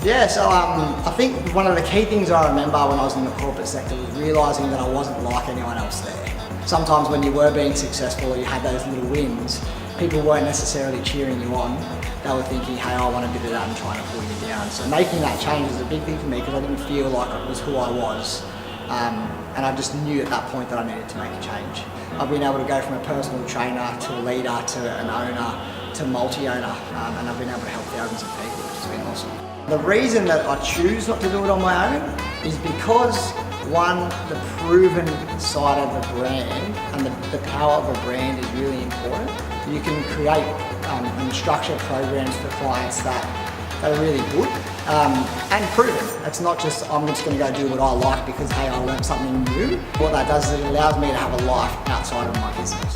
Yeah, so I think one of the key things I remember when I was in the corporate sector was realising that I wasn't like anyone else there. Sometimes when you were being successful or you had those little wins, people weren't necessarily cheering you on. They were thinking, hey, I want a bit of that and trying to pull you down. So making that change was a big thing for me because I didn't feel like it was who I was. And I just knew at that point that I needed to make a change. I've been able to go from a personal trainer to a leader to an owner to multi-owner, and I've been able to help thousands of people, which has been awesome. The reason that I choose not to do it on my own is because, one, the proven side of a brand and the power of a brand is really important. You can create and structure programs for clients that are really good and proven. It's not just, I'm just going to go do what I like because, hey, I learned something new. What that does is it allows me to have a life outside of my business.